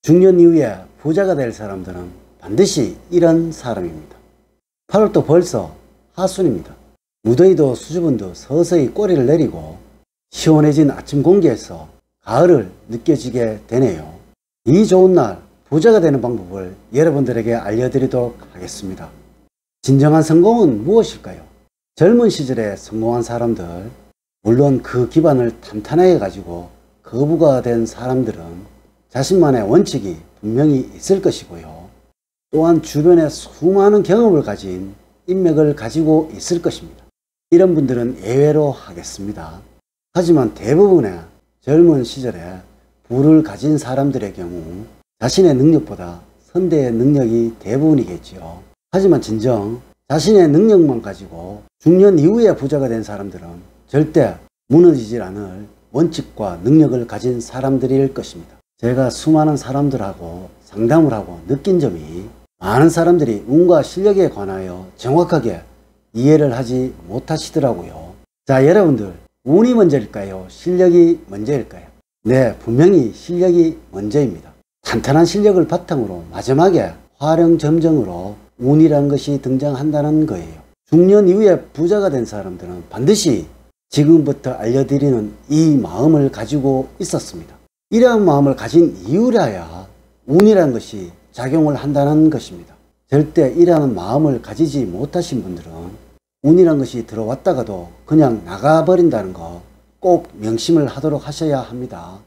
중년 이후에 부자가 될 사람들은 반드시 이런 사람입니다. 8월도 벌써 하순입니다. 무더위도 수줍은도 서서히 꼬리를 내리고 시원해진 아침 공기에서 가을을 느껴지게 되네요. 이 좋은 날 부자가 되는 방법을 여러분들에게 알려드리도록 하겠습니다. 진정한 성공은 무엇일까요? 젊은 시절에 성공한 사람들, 물론 그 기반을 탄탄하게 가지고 거부가 된 사람들은 자신만의 원칙이 분명히 있을 것이고요. 또한 주변에 수많은 경험을 가진 인맥을 가지고 있을 것입니다. 이런 분들은 예외로 하겠습니다. 하지만 대부분의 젊은 시절에 부를 가진 사람들의 경우 자신의 능력보다 선대의 능력이 대부분이겠지요. 하지만 진정 자신의 능력만 가지고 중년 이후에 부자가 된 사람들은 절대 무너지질 않을 원칙과 능력을 가진 사람들일 것입니다. 제가 수많은 사람들하고 상담을 하고 느낀 점이 많은 사람들이 운과 실력에 관하여 정확하게 이해를 하지 못하시더라고요. 자, 여러분들, 운이 먼저일까요? 실력이 먼저일까요? 네, 분명히 실력이 먼저입니다. 탄탄한 실력을 바탕으로 마지막에 화령점정으로 운이라는 것이 등장한다는 거예요. 중년 이후에 부자가 된 사람들은 반드시 지금부터 알려드리는 이 마음을 가지고 있었습니다. 이러한 마음을 가진 이유라야 운이라는 것이 작용을 한다는 것입니다. 절대 이러한 마음을 가지지 못하신 분들은 운이라는 것이 들어왔다가도 그냥 나가버린다는 거 꼭 명심을 하도록 하셔야 합니다.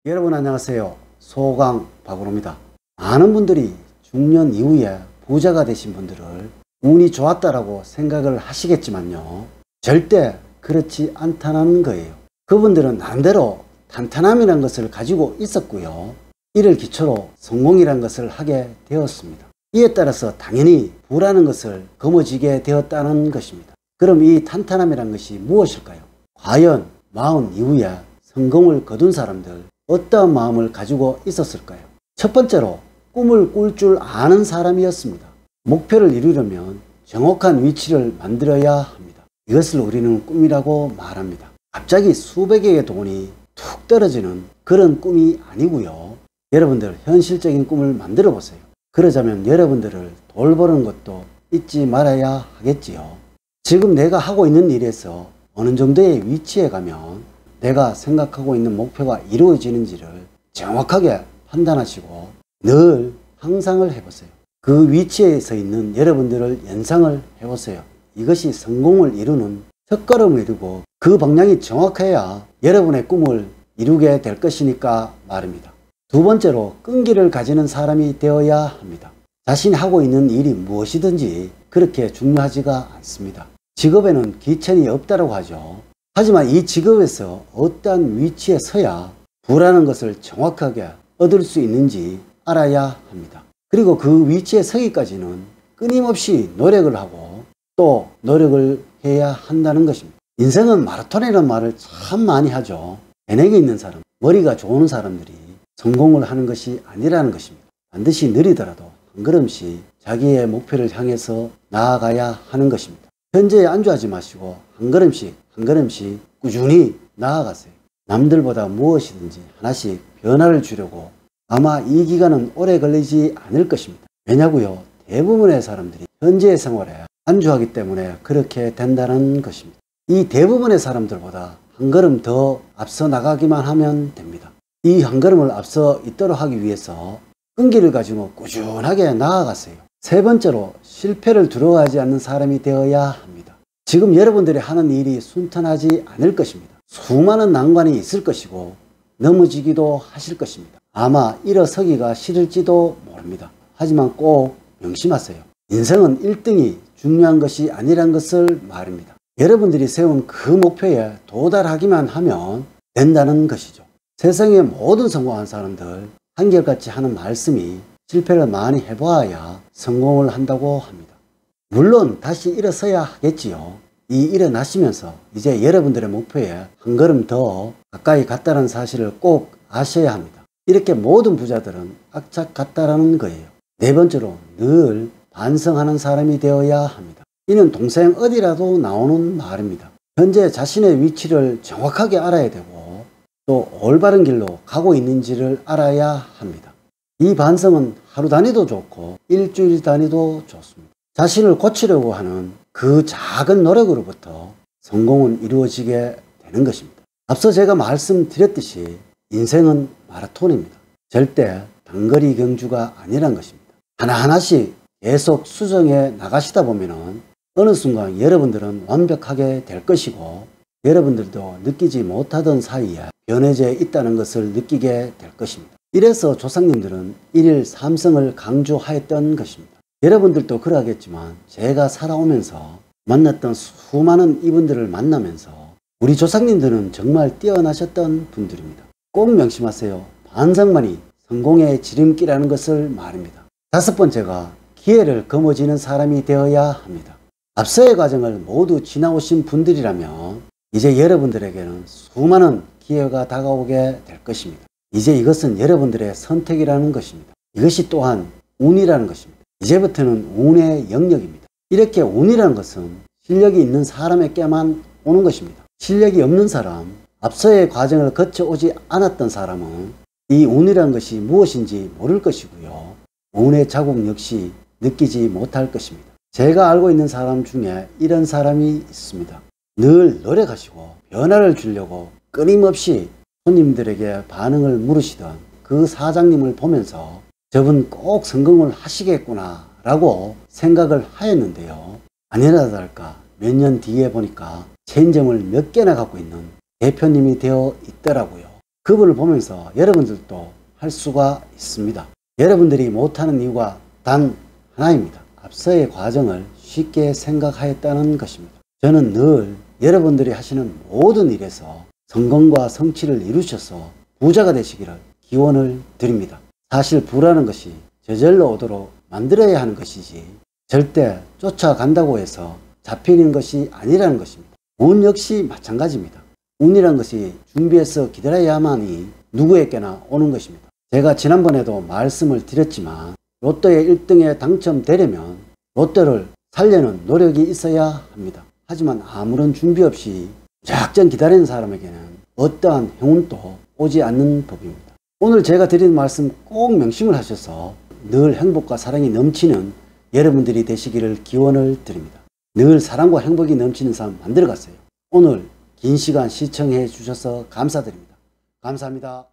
여러분 안녕하세요. 소강 박은호입니다. 많은 분들이 중년 이후에 부자가 되신 분들을 운이 좋았다라고 생각을 하시겠지만요. 절대 그렇지 않다는 거예요. 그분들은 나름대로 탄탄함이라는 것을 가지고 있었고요. 이를 기초로 성공이라는 것을 하게 되었습니다. 이에 따라서 당연히 부라는 것을 거머쥐게 되었다는 것입니다. 그럼 이 탄탄함이라는 것이 무엇일까요? 과연 40 이후에 성공을 거둔 사람들 어떠한 마음을 가지고 있었을까요? 첫 번째로 꿈을 꿀 줄 아는 사람이었습니다. 목표를 이루려면 정확한 위치를 만들어야 합니다. 이것을 우리는 꿈이라고 말합니다. 갑자기 수백억의 돈이 툭 떨어지는 그런 꿈이 아니고요. 여러분들 현실적인 꿈을 만들어 보세요. 그러자면 여러분들을 돌보는 것도 잊지 말아야 하겠지요. 지금 내가 하고 있는 일에서 어느 정도의 위치에 가면 내가 생각하고 있는 목표가 이루어지는지를 정확하게 판단하시고 늘 상상을 해보세요. 그 위치에 서 있는 여러분들을 연상을 해보세요. 이것이 성공을 이루는 첫걸음을 이루고 그 방향이 정확해야 여러분의 꿈을 이루게 될 것이니까 말입니다. 두 번째로 끈기를 가지는 사람이 되어야 합니다. 자신이 하고 있는 일이 무엇이든지 그렇게 중요하지가 않습니다. 직업에는 귀천이 없다고 하죠. 하지만 이 직업에서 어떠한 위치에 서야 부라는 것을 정확하게 얻을 수 있는지 알아야 합니다. 그리고 그 위치에 서기까지는 끊임없이 노력을 하고 또 노력을 해야 한다는 것입니다. 인생은 마라톤이라는 말을 참 많이 하죠. 재능이 있는 사람, 머리가 좋은 사람들이 성공을 하는 것이 아니라는 것입니다. 반드시 느리더라도 한 걸음씩 자기의 목표를 향해서 나아가야 하는 것입니다. 현재에 안주하지 마시고 한 걸음씩 한 걸음씩 꾸준히 나아가세요. 남들보다 무엇이든지 하나씩 변화를 주려고 아마 이 기간은 오래 걸리지 않을 것입니다. 왜냐고요? 대부분의 사람들이 현재의 생활에 안주하기 때문에 그렇게 된다는 것입니다. 이 대부분의 사람들보다 한 걸음 더 앞서 나가기만 하면 됩니다. 이 한 걸음을 앞서 있도록 하기 위해서 끈기를 가지고 꾸준하게 나아가세요. 세 번째로 실패를 두려워하지 않는 사람이 되어야 합니다. 지금 여러분들이 하는 일이 순탄하지 않을 것입니다. 수많은 난관이 있을 것이고 넘어지기도 하실 것입니다. 아마 일어서기가 싫을지도 모릅니다. 하지만 꼭 명심하세요. 인생은 1등이 중요한 것이 아니란 것을 말입니다. 여러분들이 세운 그 목표에 도달하기만 하면 된다는 것이죠. 세상의 모든 성공한 사람들 한결같이 하는 말씀이 실패를 많이 해봐야 성공을 한다고 합니다. 물론 다시 일어서야 하겠지요. 이 일어나시면서 이제 여러분들의 목표에 한 걸음 더 가까이 갔다는 사실을 꼭 아셔야 합니다. 이렇게 모든 부자들은 악착 같다라는 거예요. 네 번째로 늘 반성하는 사람이 되어야 합니다. 이는 동생 어디라도 나오는 말입니다. 현재 자신의 위치를 정확하게 알아야 되고 또 올바른 길로 가고 있는지를 알아야 합니다. 이 반성은 하루 단위도 좋고 일주일 단위도 좋습니다. 자신을 고치려고 하는 그 작은 노력으로부터 성공은 이루어지게 되는 것입니다. 앞서 제가 말씀드렸듯이 인생은 마라톤입니다. 절대 단거리 경주가 아니란 것입니다. 하나하나씩 계속 수정해 나가시다 보면은 어느 순간 여러분들은 완벽하게 될 것이고 여러분들도 느끼지 못하던 사이에 변해져 있다는 것을 느끼게 될 것입니다. 이래서 조상님들은 일일 삼성을 강조하였던 것입니다. 여러분들도 그러하겠지만 제가 살아오면서 만났던 수많은 이분들을 만나면서 우리 조상님들은 정말 뛰어나셨던 분들입니다. 꼭 명심하세요. 반성만이 성공의 지름길이라는 것을 말입니다. 다섯 번째가 기회를 거머쥐는 사람이 되어야 합니다. 앞서의 과정을 모두 지나오신 분들이라면 이제 여러분들에게는 수많은 기회가 다가오게 될 것입니다. 이제 이것은 여러분들의 선택이라는 것입니다. 이것이 또한 운이라는 것입니다. 이제부터는 운의 영역입니다. 이렇게 운이라는 것은 실력이 있는 사람에게만 오는 것입니다. 실력이 없는 사람, 앞서의 과정을 거쳐오지 않았던 사람은 이 운이라는 것이 무엇인지 모를 것이고요. 운의 자국 역시 느끼지 못할 것입니다. 제가 알고 있는 사람 중에 이런 사람이 있습니다. 늘 노력하시고 변화를 주려고 끊임없이 손님들에게 반응을 물으시던 그 사장님을 보면서 저분 꼭 성공을 하시겠구나 라고 생각을 하였는데요. 아니나 다를까 몇 년 뒤에 보니까 체인점을 몇 개나 갖고 있는 대표님이 되어 있더라고요. 그분을 보면서 여러분들도 할 수가 있습니다. 여러분들이 못하는 이유가 단 하나입니다. 앞서의 과정을 쉽게 생각하였다는 것입니다. 저는 늘 여러분들이 하시는 모든 일에서 성공과 성취를 이루셔서 부자가 되시기를 기원을 드립니다. 사실 부라는 것이 저절로 오도록 만들어야 하는 것이지 절대 쫓아간다고 해서 잡히는 것이 아니라는 것입니다. 운 역시 마찬가지입니다. 운이란 것이 준비해서 기다려야만이 누구에게나 오는 것입니다. 제가 지난번에도 말씀을 드렸지만 로또의 1등에 당첨되려면 로또를 살려는 노력이 있어야 합니다. 하지만 아무런 준비 없이 무작정 기다리는 사람에게는 어떠한 행운도 오지 않는 법입니다. 오늘 제가 드린 말씀 꼭 명심을 하셔서 늘 행복과 사랑이 넘치는 여러분들이 되시기를 기원을 드립니다. 늘 사랑과 행복이 넘치는 삶 만들어 가세요. 오늘 긴 시간 시청해 주셔서 감사드립니다. 감사합니다.